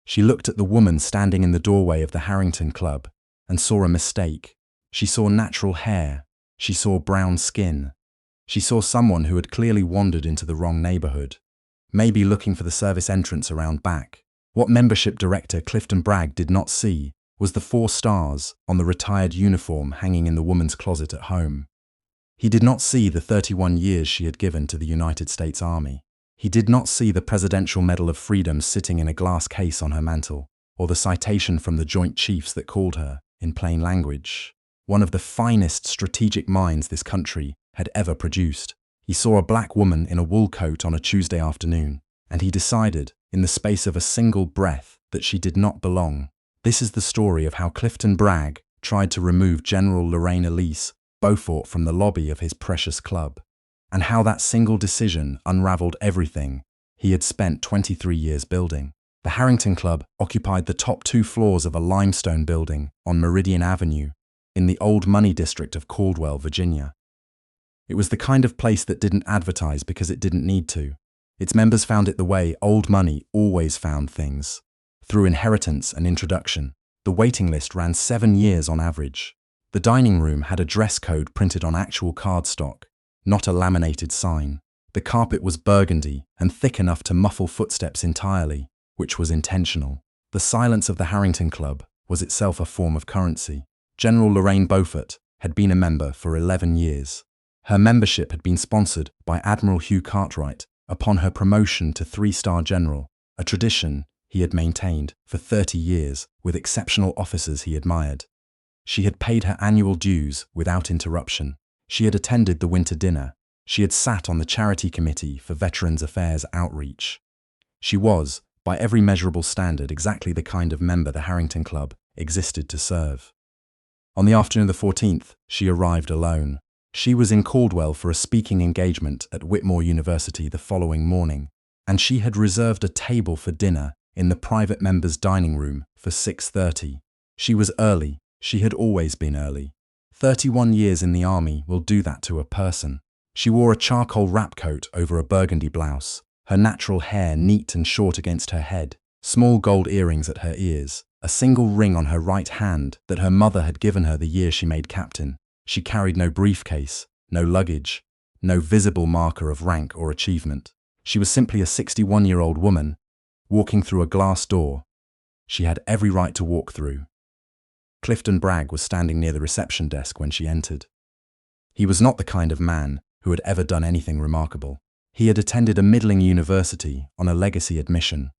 She looked at the woman standing in the doorway of the Harrington Club and saw a mistake. She saw natural hair. She saw brown skin. She saw someone who had clearly wandered into the wrong neighborhood, maybe looking for the service entrance around back. What membership director Clifton Bragg did not see was the 4 stars on the retired uniform hanging in the woman's closet at home. He did not see the 31 years she had given to the United States Army. He did not see the Presidential Medal of Freedom sitting in a glass case on her mantel, or the citation from the Joint Chiefs that called her, in plain language, one of the finest strategic minds this country had ever produced. He saw a black woman in a wool coat on a Tuesday afternoon, and he decided, in the space of a single breath, that she did not belong. This is the story of how Clifton Bragg tried to remove General Lorraine Elise Beaufort from the lobby of his precious club, and how that single decision unraveled everything he had spent 23 years building. The Harrington Club occupied the top 2 floors of a limestone building on Meridian Avenue in the old money district of Caldwell, Virginia. It was the kind of place that didn't advertise because it didn't need to. Its members found it the way old money always found things, through inheritance and introduction. The waiting list ran 7 years on average. The dining room had a dress code printed on actual cardstock, not a laminated sign. The carpet was burgundy and thick enough to muffle footsteps entirely, which was intentional. The silence of the Harrington Club was itself a form of currency. General Lorraine Beaufort had been a member for 11 years. Her membership had been sponsored by Admiral Hugh Cartwright upon her promotion to 3-star general, a tradition he had maintained for 30 years with exceptional officers he admired. She had paid her annual dues without interruption. She had attended the winter dinner. She had sat on the charity committee for Veterans Affairs outreach. She was, by every measurable standard, exactly the kind of member the Harrington Club existed to serve. On the afternoon of the 14th, she arrived alone. She was in Caldwell for a speaking engagement at Whitmore University the following morning, and she had reserved a table for dinner in the private members' dining room for 6:30. She was early. She had always been early. 31 years in the army will do that to a person. She wore a charcoal wrap coat over a burgundy blouse, her natural hair neat and short against her head, small gold earrings at her ears, a single ring on her right hand that her mother had given her the year she made captain. She carried no briefcase, no luggage, no visible marker of rank or achievement. She was simply a 61-year-old woman, walking through a glass door she had every right to walk through. Clifton Bragg was standing near the reception desk when she entered. He was not the kind of man who had ever done anything remarkable. He had attended a middling university on a legacy admission,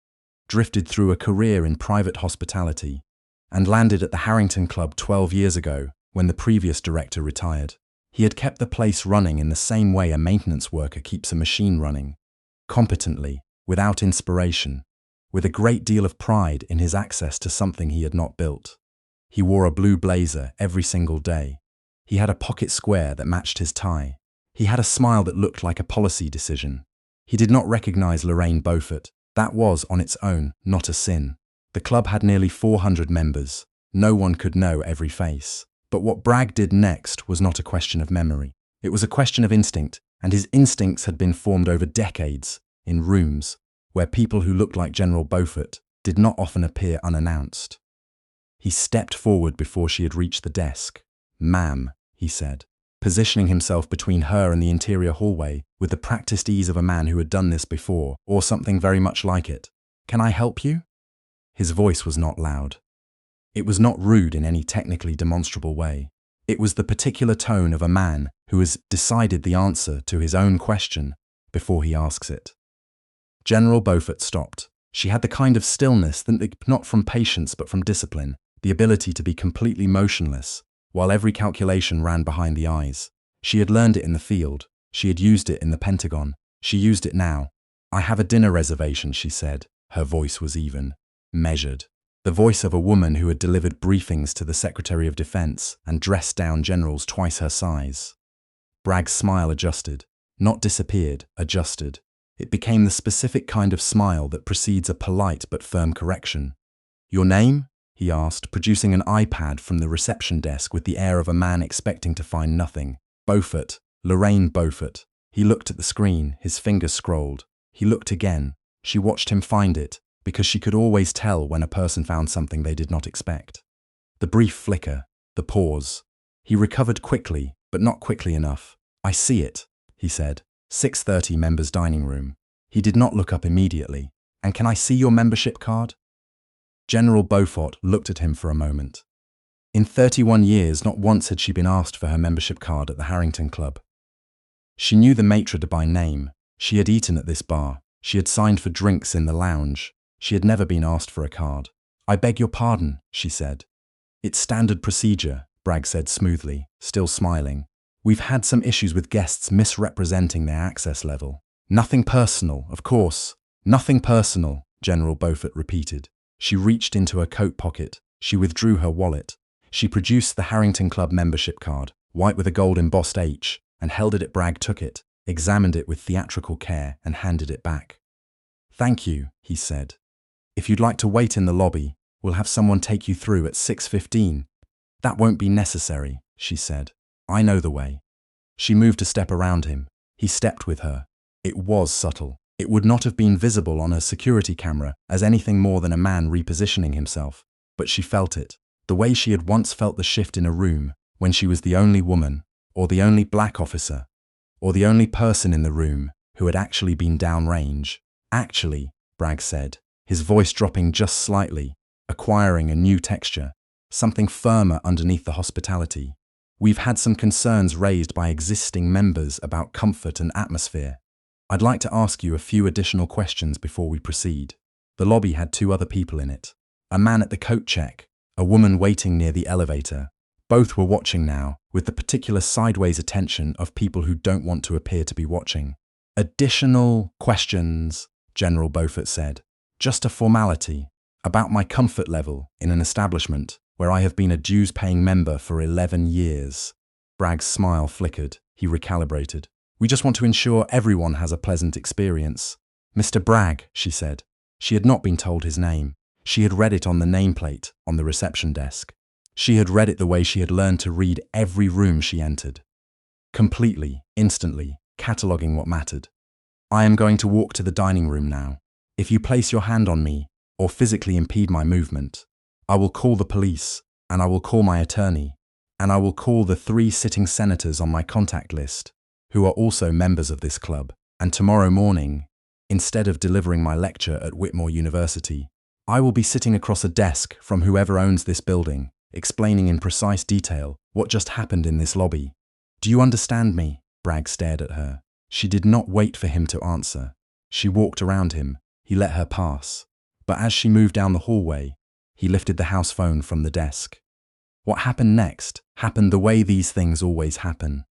drifted through a career in private hospitality, and landed at the Harrington Club 12 years ago when the previous director retired. He had kept the place running in the same way a maintenance worker keeps a machine running, competently, without inspiration, with a great deal of pride in his access to something he had not built. He wore a blue blazer every single day. He had a pocket square that matched his tie. He had a smile that looked like a policy decision. He did not recognize Lorraine Beaufort. That was, on its own, not a sin. The club had nearly 400 members. No one could know every face. But what Bragg did next was not a question of memory. It was a question of instinct, and his instincts had been formed over decades in rooms where people who looked like General Beaufort did not often appear unannounced. He stepped forward before she had reached the desk. "Ma'am," he said, positioning himself between her and the interior hallway with the practiced ease of a man who had done this before, or something very much like it. "Can I help you?" His voice was not loud. It was not rude in any technically demonstrable way. It was the particular tone of a man who has decided the answer to his own question before he asks it. General Beaufort stopped. She had the kind of stillness that, not from patience but from discipline, the ability to be completely motionless, while every calculation ran behind the eyes. She had learned it in the field. She had used it in the Pentagon. She used it now. "I have a dinner reservation," she said. Her voice was even, measured. The voice of a woman who had delivered briefings to the Secretary of Defense and dressed down generals twice her size. Bragg's smile adjusted, not disappeared, adjusted. It became the specific kind of smile that precedes a polite but firm correction. "Your name?" he asked, producing an iPad from the reception desk with the air of a man expecting to find nothing. "Beaufort, Lorraine Beaufort." He looked at the screen, his fingers scrolled. He looked again. She watched him find it, because she could always tell when a person found something they did not expect. The brief flicker, the pause. He recovered quickly, but not quickly enough. "I see it," he said. 6:30 members' dining room. He did not look up immediately. "And can I see your membership card?" General Beaufort looked at him for a moment. In 31 years, not once had she been asked for her membership card at the Harrington Club. She knew the maitre d' by name. She had eaten at this bar. She had signed for drinks in the lounge. She had never been asked for a card. "I beg your pardon," she said. "It's standard procedure," Bragg said smoothly, still smiling. "We've had some issues with guests misrepresenting their access level." "Nothing personal, of course. Nothing personal," General Beaufort repeated. She reached into her coat pocket. She withdrew her wallet. She produced the Harrington Club membership card, white with a gold embossed H, and held it. Bragg took it, examined it with theatrical care, and handed it back. "Thank you," he said. "If you'd like to wait in the lobby, we'll have someone take you through at 6:15. "That won't be necessary," she said. "I know the way." She moved a step around him. He stepped with her. It was subtle. It would not have been visible on her security camera as anything more than a man repositioning himself, but she felt it, the way she had once felt the shift in a room when she was the only woman, or the only black officer, or the only person in the room who had actually been downrange. "Actually," Bragg said, his voice dropping just slightly, acquiring a new texture, something firmer underneath the hospitality. "We've had some concerns raised by existing members about comfort and atmosphere. I'd like to ask you a few additional questions before we proceed." The lobby had 2 other people in it. A man at the coat check, a woman waiting near the elevator. Both were watching now, with the particular sideways attention of people who don't want to appear to be watching. "Additional questions," General Beaufort said. "Just a formality. About my comfort level in an establishment where I have been a dues-paying member for 11 years. Bragg's smile flickered. He recalibrated. "We just want to ensure everyone has a pleasant experience." "Mr. Bragg," she said. She had not been told his name. She had read it on the nameplate on the reception desk. She had read it the way she had learned to read every room she entered. Completely, instantly, cataloguing what mattered. "I am going to walk to the dining room now. If you place your hand on me, or physically impede my movement, I will call the police, and I will call my attorney, and I will call the 3 sitting senators on my contact list, who are also members of this club, and tomorrow morning, instead of delivering my lecture at Whitmore University, I will be sitting across a desk from whoever owns this building, explaining in precise detail what just happened in this lobby. Do you understand me?" Bragg stared at her. She did not wait for him to answer. She walked around him. He let her pass. But as she moved down the hallway, he lifted the house phone from the desk. What happened next happened the way these things always happen.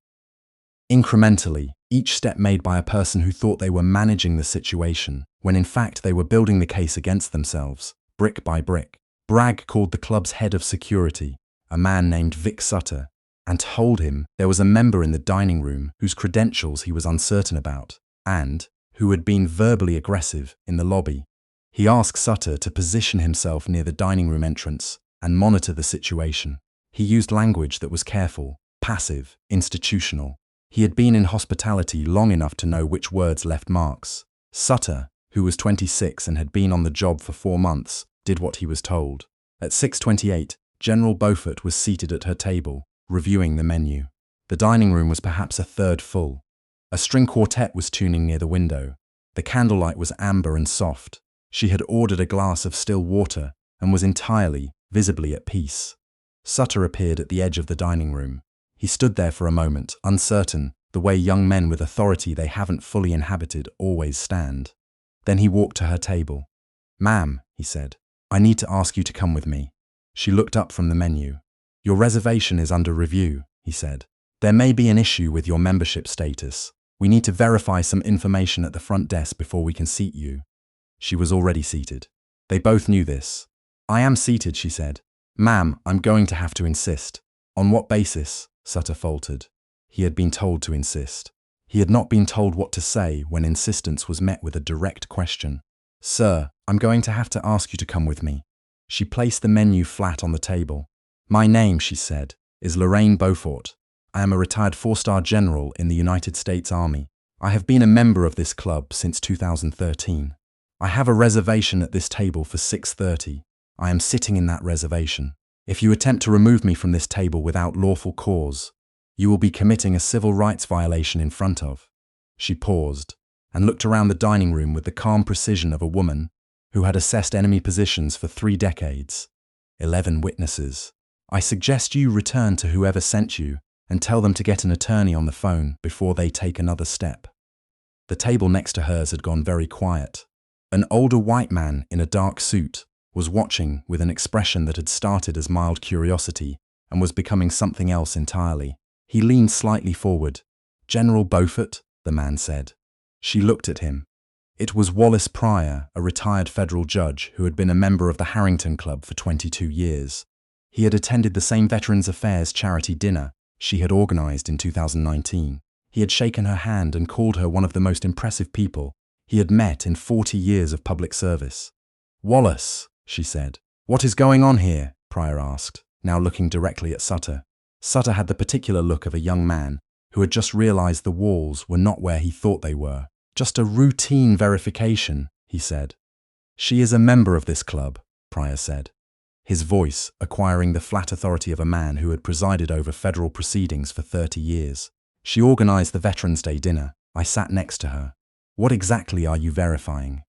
Incrementally, each step made by a person who thought they were managing the situation, when in fact they were building the case against themselves, brick by brick. Bragg called the club's head of security, a man named Vic Sutter, and told him there was a member in the dining room whose credentials he was uncertain about, and who had been verbally aggressive in the lobby. He asked Sutter to position himself near the dining room entrance and monitor the situation. He used language that was careful, passive, institutional. He had been in hospitality long enough to know which words left marks. Sutter, who was 26 and had been on the job for 4 months, did what he was told. At 6:28, General Beaufort was seated at her table, reviewing the menu. The dining room was perhaps a third full. A string quartet was tuning near the window. The candlelight was amber and soft. She had ordered a glass of still water and was entirely, visibly at peace. Sutter appeared at the edge of the dining room. He stood there for a moment, uncertain, the way young men with authority they haven't fully inhabited always stand. Then he walked to her table. "Ma'am," he said, "I need to ask you to come with me." She looked up from the menu. "Your reservation is under review," he said. "There may be an issue with your membership status. We need to verify some information at the front desk before we can seat you." She was already seated. They both knew this. "I am seated," she said. "Ma'am, I'm going to have to insist." "On what basis?" Sutter faltered. He had been told to insist. He had not been told what to say when insistence was met with a direct question. "Sir, I'm going to have to ask you to come with me." She placed the menu flat on the table. "My name," she said, "is Lorraine Beaufort. I am a retired 4-star general in the United States Army. I have been a member of this club since 2013. I have a reservation at this table for 6:30. I am sitting in that reservation. If you attempt to remove me from this table without lawful cause, you will be committing a civil rights violation in front of." She paused and looked around the dining room with the calm precision of a woman who had assessed enemy positions for 3 decades. 11 witnesses. "I suggest you return to whoever sent you and tell them to get an attorney on the phone before they take another step." The table next to hers had gone very quiet. An older white man in a dark suit was watching with an expression that had started as mild curiosity and was becoming something else entirely. He leaned slightly forward. "General Beaufort," the man said. She looked at him. It was Wallace Pryor, a retired federal judge who had been a member of the Harrington Club for 22 years. He had attended the same Veterans Affairs charity dinner she had organized in 2019. He had shaken her hand and called her one of the most impressive people he had met in 40 years of public service. "Wallace," she said. "What is going on here?" Pryor asked, now looking directly at Sutter. Sutter had the particular look of a young man who had just realized the walls were not where he thought they were. "Just a routine verification," he said. "She is a member of this club," Pryor said, his voice acquiring the flat authority of a man who had presided over federal proceedings for 30 years. "She organized the Veterans Day dinner. I sat next to her. What exactly are you verifying?"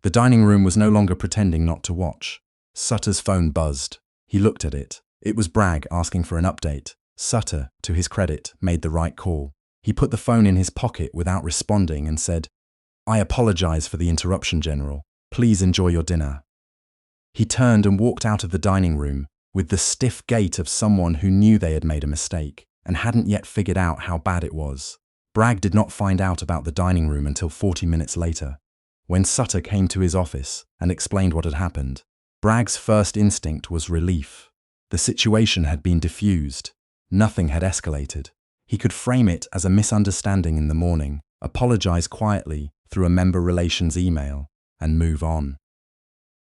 The dining room was no longer pretending not to watch. Sutter's phone buzzed. He looked at it. It was Bragg asking for an update. Sutter, to his credit, made the right call. He put the phone in his pocket without responding and said, "I apologize for the interruption, General. Please enjoy your dinner." He turned and walked out of the dining room with the stiff gait of someone who knew they had made a mistake and hadn't yet figured out how bad it was. Bragg did not find out about the dining room until 40 minutes later, when Sutter came to his office and explained what had happened. Bragg's first instinct was relief. The situation had been diffused. Nothing had escalated. He could frame it as a misunderstanding in the morning, apologize quietly through a member relations email, and move on.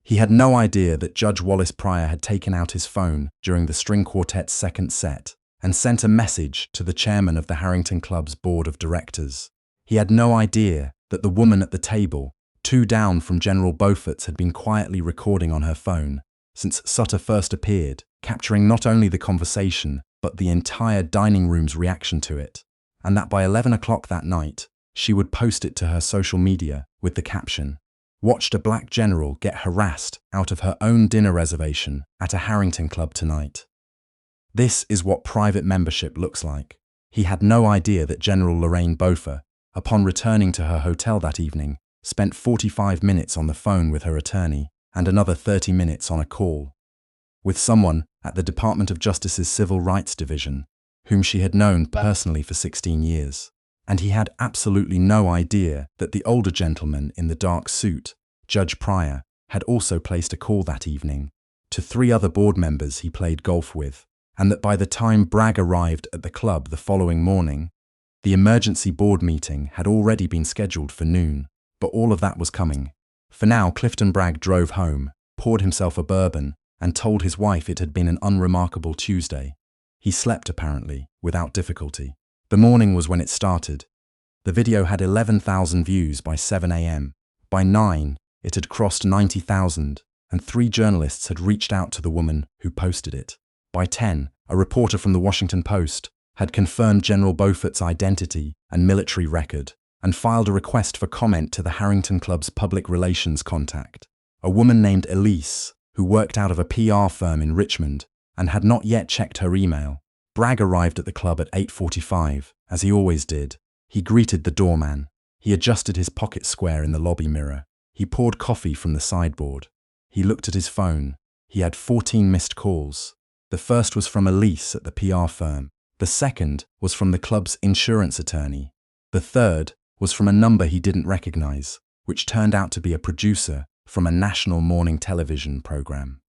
He had no idea that Judge Wallace Pryor had taken out his phone during the string quartet's second set and sent a message to the chairman of the Harrington Club's board of directors. He had no idea that the woman at the table, 2 down from General Beaufort's, had been quietly recording on her phone since Sutter first appeared, capturing not only the conversation but the entire dining room's reaction to it, and that by 11 o'clock that night, she would post it to her social media with the caption, "Watched a black general get harassed out of her own dinner reservation at a Harrington Club tonight." This is what private membership looks like. He had no idea that General Lorraine Beaufort, upon returning to her hotel that evening, spent 45 minutes on the phone with her attorney and another 30 minutes on a call with someone at the Department of Justice's Civil Rights Division, whom she had known personally for 16 years. And he had absolutely no idea that the older gentleman in the dark suit, Judge Pryor, had also placed a call that evening to 3 other board members he played golf with, and that by the time Bragg arrived at the club the following morning, the emergency board meeting had already been scheduled for noon. But all of that was coming. For now, Clifton Bragg drove home, poured himself a bourbon, and told his wife it had been an unremarkable Tuesday. He slept, apparently, without difficulty. The morning was when it started. The video had 11,000 views by 7 a.m. By 9, it had crossed 90,000, and 3 journalists had reached out to the woman who posted it. By 10, a reporter from the Washington Post had confirmed General Beaufort's identity and military record, and filed a request for comment to the Harrington Club's public relations contact, a woman named Elise, who worked out of a PR firm in Richmond and had not yet checked her email. Bragg arrived at the club at 8:45, as he always did. He greeted the doorman. He adjusted his pocket square in the lobby mirror. He poured coffee from the sideboard. He looked at his phone. He had 14 missed calls. The first was from Elise at the PR firm. The second was from the club's insurance attorney. The third was from a number he didn't recognize, which turned out to be a producer from a national morning television program.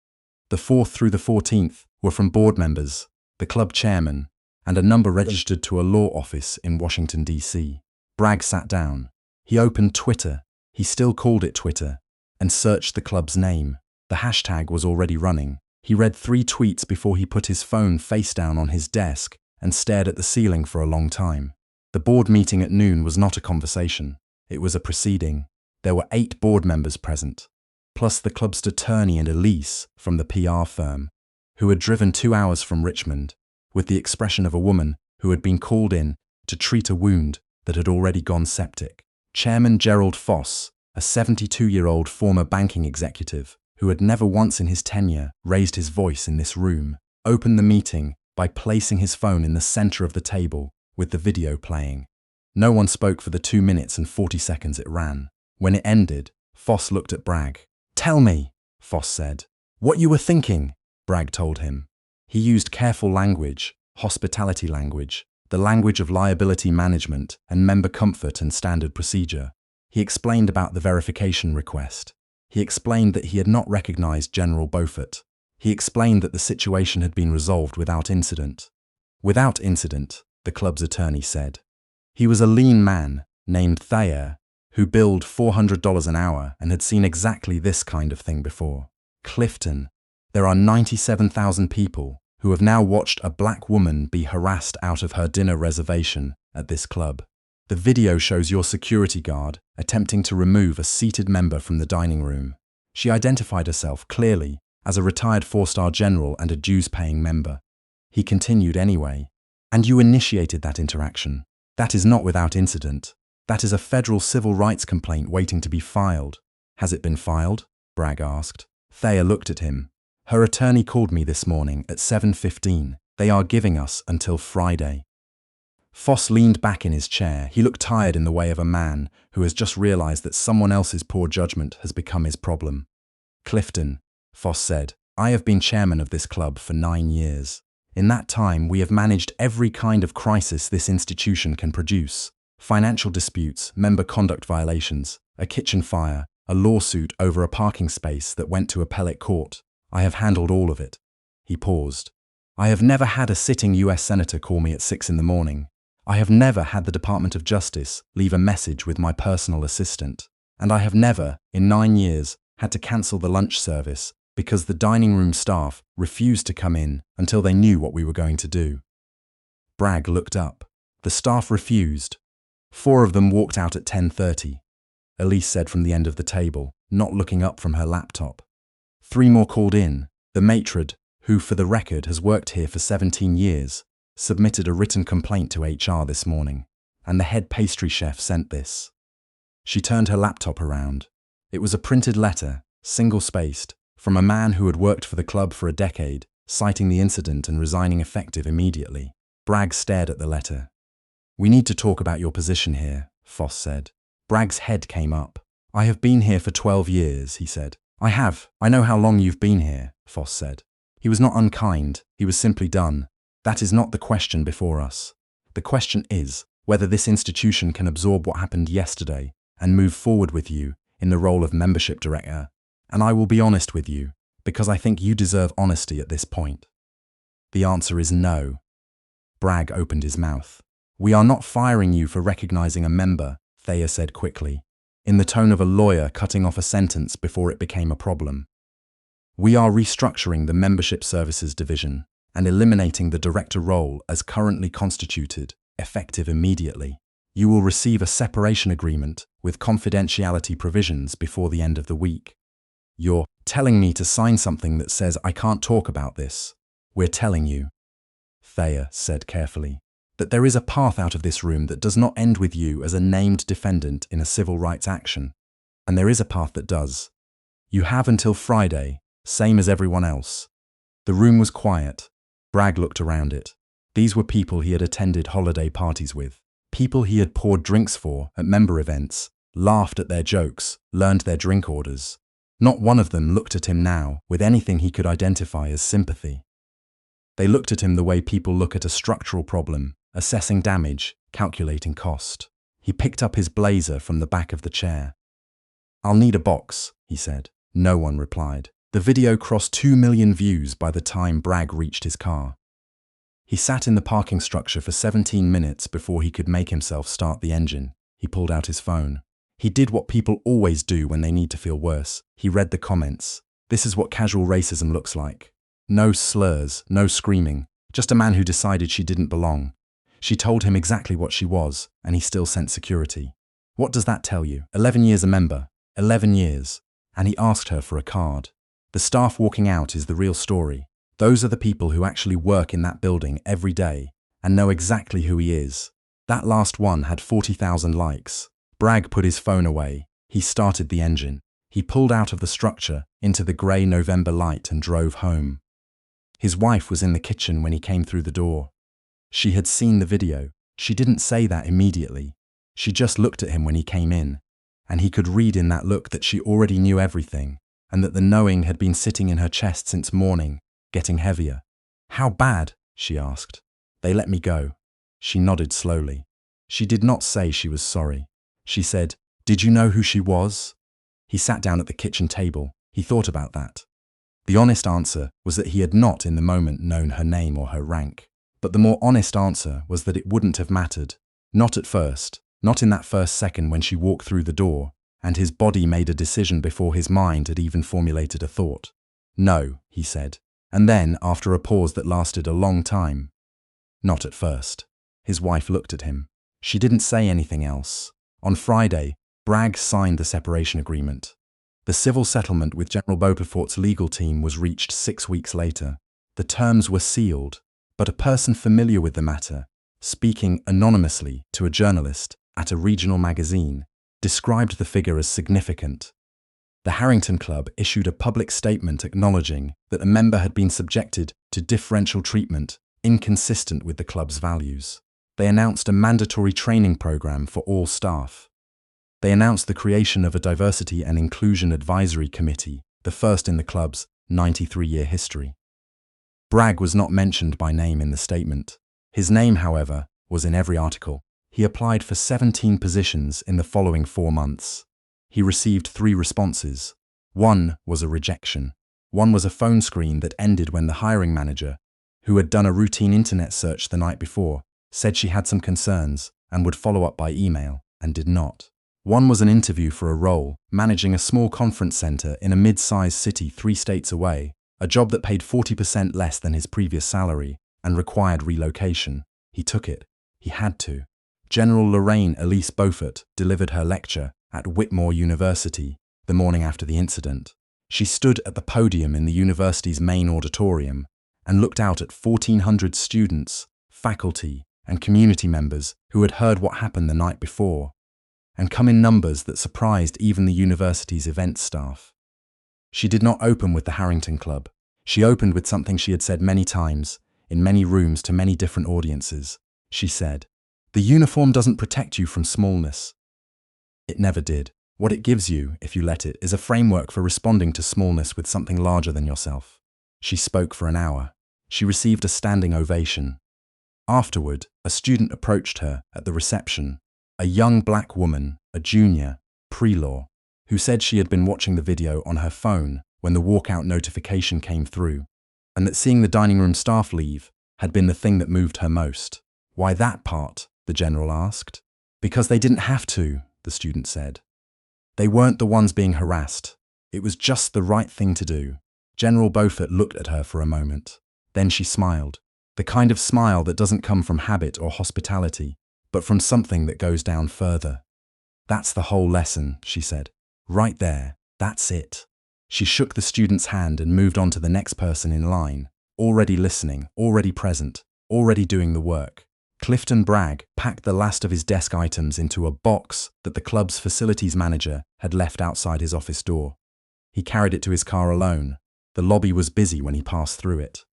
The 4th through the 14th were from board members, the club chairman, and a number registered to a law office in Washington, D.C. Bragg sat down. He opened Twitter. He still called it Twitter, and searched the club's name. The hashtag was already running. He read 3 tweets before he put his phone face down on his desk and stared at the ceiling for a long time. The board meeting at noon was not a conversation. It was a proceeding. There were 8 board members present, plus the club's attorney and Elise from the PR firm, who had driven 2 hours from Richmond, with the expression of a woman who had been called in to treat a wound that had already gone septic. Chairman Gerald Foss, a 72-year-old former banking executive who had never once in his tenure raised his voice in this room, opened the meeting by placing his phone in the center of the table with the video playing. No one spoke for the 2 minutes and 40 seconds it ran. When it ended, Foss looked at Bragg. "Tell me," Foss said. "What you were thinking," Bragg told him. He used careful language, hospitality language, the language of liability management and member comfort and standard procedure. He explained about the verification request. He explained that he had not recognized General Beaufort. He explained that the situation had been resolved without incident. Without incident, the club's attorney said. He was a lean man named Thayer, who billed $400 an hour and had seen exactly this kind of thing before. Clifton, there are 97,000 people who have now watched a black woman be harassed out of her dinner reservation at this club. The video shows your security guard attempting to remove a seated member from the dining room. She identified herself clearly as a retired 4-star general and a dues-paying member. He continued anyway. "And you initiated that interaction. That is not without incident. That is a federal civil rights complaint waiting to be filed." "Has it been filed?" Bragg asked. Thayer looked at him. "Her attorney called me this morning at 7:15. They are giving us until Friday." Foss leaned back in his chair. He looked tired in the way of a man who has just realized that someone else's poor judgment has become his problem. "Clifton," Foss said, "I have been chairman of this club for 9 years. In that time, we have managed every kind of crisis this institution can produce. Financial disputes, member conduct violations, a kitchen fire, a lawsuit over a parking space that went to appellate court. I have handled all of it." He paused. "I have never had a sitting US senator call me at 6 in the morning. I have never had the Department of Justice leave a message with my personal assistant. And I have never, in 9 years, had to cancel the lunch service because the dining room staff refused to come in until they knew what we were going to do." Bragg looked up. "The staff refused. 4 of them walked out at 10:30. Elise said from the end of the table, not looking up from her laptop. 3 more called in. The matron, who for the record has worked here for 17 years, submitted a written complaint to HR this morning, and the head pastry chef sent this." She turned her laptop around. It was a printed letter, single-spaced, from a man who had worked for the club for a decade, citing the incident and resigning effective immediately. Bragg stared at the letter. "We need to talk about your position here," Foss said. Bragg's head came up. "I have been here for 12 years, he said. "I have. I know how long you've been here," Foss said. He was not unkind, he was simply done. "That is not the question before us. The question is whether this institution can absorb what happened yesterday and move forward with you in the role of membership director. And I will be honest with you, because I think you deserve honesty at this point." "The answer is no." Bragg opened his mouth. "We are not firing you for recognizing a member," Thayer said quickly, in the tone of a lawyer cutting off a sentence before it became a problem. "We are restructuring the Membership Services Division and eliminating the director role as currently constituted, effective immediately. You will receive a separation agreement with confidentiality provisions before the end of the week." "You're telling me to sign something that says I can't talk about this?" "We're telling you," Thayer said carefully, "that there is a path out of this room that does not end with you as a named defendant in a civil rights action. And there is a path that does. You have until Friday, same as everyone else." The room was quiet. Bragg looked around it. These were people he had attended holiday parties with, people he had poured drinks for at member events, laughed at their jokes, learned their drink orders. Not one of them looked at him now with anything he could identify as sympathy. They looked at him the way people look at a structural problem, assessing damage, calculating cost. He picked up his blazer from the back of the chair. "I'll need a box," he said. No one replied. The video crossed 2 million views by the time Bragg reached his car. He sat in the parking structure for 17 minutes before he could make himself start the engine. He pulled out his phone. He did what people always do when they need to feel worse. He read the comments. This is what casual racism looks like. No slurs, no screaming, just a man who decided she didn't belong. She told him exactly what she was, and he still sent security. What does that tell you? 11 years a member, 11 years, and he asked her for a card. The staff walking out is the real story. Those are the people who actually work in that building every day and know exactly who he is. That last one had 40,000 likes. Bragg put his phone away. He started the engine. He pulled out of the structure into the grey November light and drove home. His wife was in the kitchen when he came through the door. She had seen the video. She didn't say that immediately. She just looked at him when he came in, and he could read in that look that she already knew everything, and that the knowing had been sitting in her chest since morning, getting heavier. "How bad?" she asked. "They let me go." She nodded slowly. She did not say she was sorry. She said, "Did you know who she was?" He sat down at the kitchen table. He thought about that. The honest answer was that he had not in the moment known her name or her rank. But the more honest answer was that it wouldn't have mattered. Not at first, not in that first second when she walked through the door, and his body made a decision before his mind had even formulated a thought. "No," he said, and then, after a pause that lasted a long time, "Not at first." His wife looked at him. She didn't say anything else. On Friday, Bragg signed the separation agreement. The civil settlement with General Beauperfort's legal team was reached 6 weeks later. The terms were sealed, but a person familiar with the matter, speaking anonymously to a journalist at a regional magazine, described the figure as significant. The Harrington Club issued a public statement acknowledging that a member had been subjected to differential treatment inconsistent with the club's values. They announced a mandatory training program for all staff. They announced the creation of a Diversity and Inclusion Advisory Committee, the first in the club's 93-year history. Bragg was not mentioned by name in the statement. His name, however, was in every article. He applied for 17 positions in the following 4 months. He received 3 responses. One was a rejection. One was a phone screen that ended when the hiring manager, who had done a routine internet search the night before, said she had some concerns and would follow up by email, and did not. One was an interview for a role, managing a small conference center in a mid-sized city 3 states away, a job that paid 40% less than his previous salary and required relocation. He took it. He had to. General Lorraine Elise Beaufort delivered her lecture at Whitmore University the morning after the incident. She stood at the podium in the university's main auditorium and looked out at 1,400 students, faculty, and community members who had heard what happened the night before, and come in numbers that surprised even the university's events staff. She did not open with the Harrington Club. She opened with something she had said many times, in many rooms to many different audiences. She said, "The uniform doesn't protect you from smallness." It never did. What it gives you, if you let it, is a framework for responding to smallness with something larger than yourself. She spoke for an hour. She received a standing ovation. Afterward, a student approached her at the reception, a young black woman, a junior, pre-law, who said she had been watching the video on her phone when the walkout notification came through, and that seeing the dining room staff leave had been the thing that moved her most. "Why that part?" the general asked. "Because they didn't have to," the student said. "They weren't the ones being harassed. It was just the right thing to do." General Beaufort looked at her for a moment. Then she smiled. The kind of smile that doesn't come from habit or hospitality, but from something that goes down further. "That's the whole lesson," she said. "Right there. That's it." She shook the student's hand and moved on to the next person in line, already listening, already present, already doing the work. Clifton Bragg packed the last of his desk items into a box that the club's facilities manager had left outside his office door. He carried it to his car alone. The lobby was busy when he passed through it.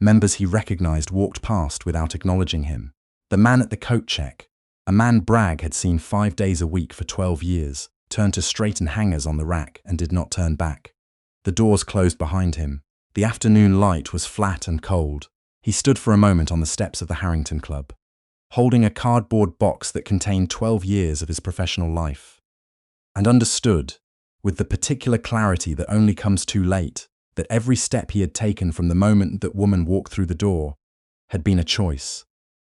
Members he recognized walked past without acknowledging him. The man at the coat check, a man Bragg had seen 5 days a week for 12 years, turned to straighten hangers on the rack and did not turn back. The doors closed behind him. The afternoon light was flat and cold. He stood for a moment on the steps of the Harrington Club, holding a cardboard box that contained 12 years of his professional life, and understood, with the particular clarity that only comes too late, that every step he had taken from the moment that woman walked through the door had been a choice,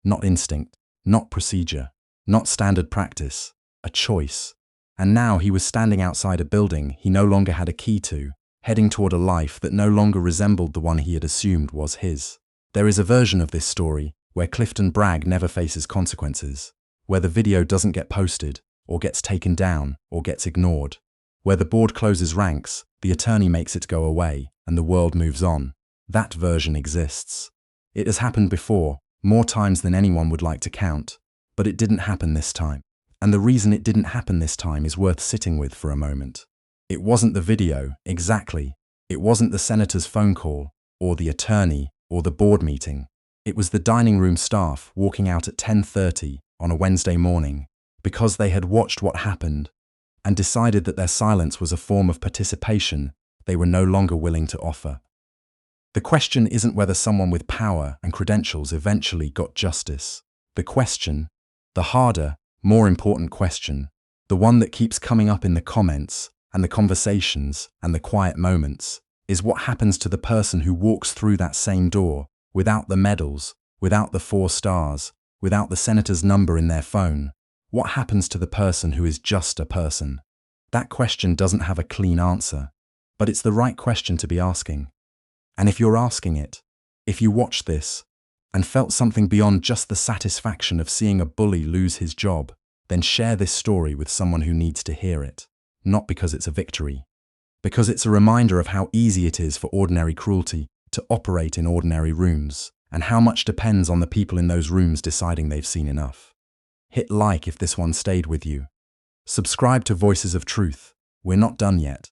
not instinct, not procedure, not standard practice, a choice. And now he was standing outside a building he no longer had a key to, heading toward a life that no longer resembled the one he had assumed was his. There is a version of this story where Clifton Bragg never faces consequences, where the video doesn't get posted, or gets taken down, or gets ignored. where the board closes ranks, the attorney makes it go away, and the world moves on. That version exists. It has happened before, more times than anyone would like to count, but it didn't happen this time. And the reason it didn't happen this time is worth sitting with for a moment. It wasn't the video, exactly. It wasn't the senator's phone call, or the attorney, or the board meeting. It was the dining room staff walking out at 10:30 on a Wednesday morning because they had watched what happened and decided that their silence was a form of participation they were no longer willing to offer. The question isn't whether someone with power and credentials eventually got justice. The question, the harder, more important question, the one that keeps coming up in the comments and the conversations and the quiet moments, is what happens to the person who walks through that same door without the medals, without the 4 stars, without the senator's number in their phone. What happens to the person who is just a person? That question doesn't have a clean answer, but it's the right question to be asking. And if you're asking it, if you watched this and felt something beyond just the satisfaction of seeing a bully lose his job, then share this story with someone who needs to hear it. Not because it's a victory, because it's a reminder of how easy it is for ordinary cruelty to operate in ordinary rooms, and how much depends on the people in those rooms deciding they've seen enough. Hit like if this one stayed with you. Subscribe to Voices of Truth. We're not done yet.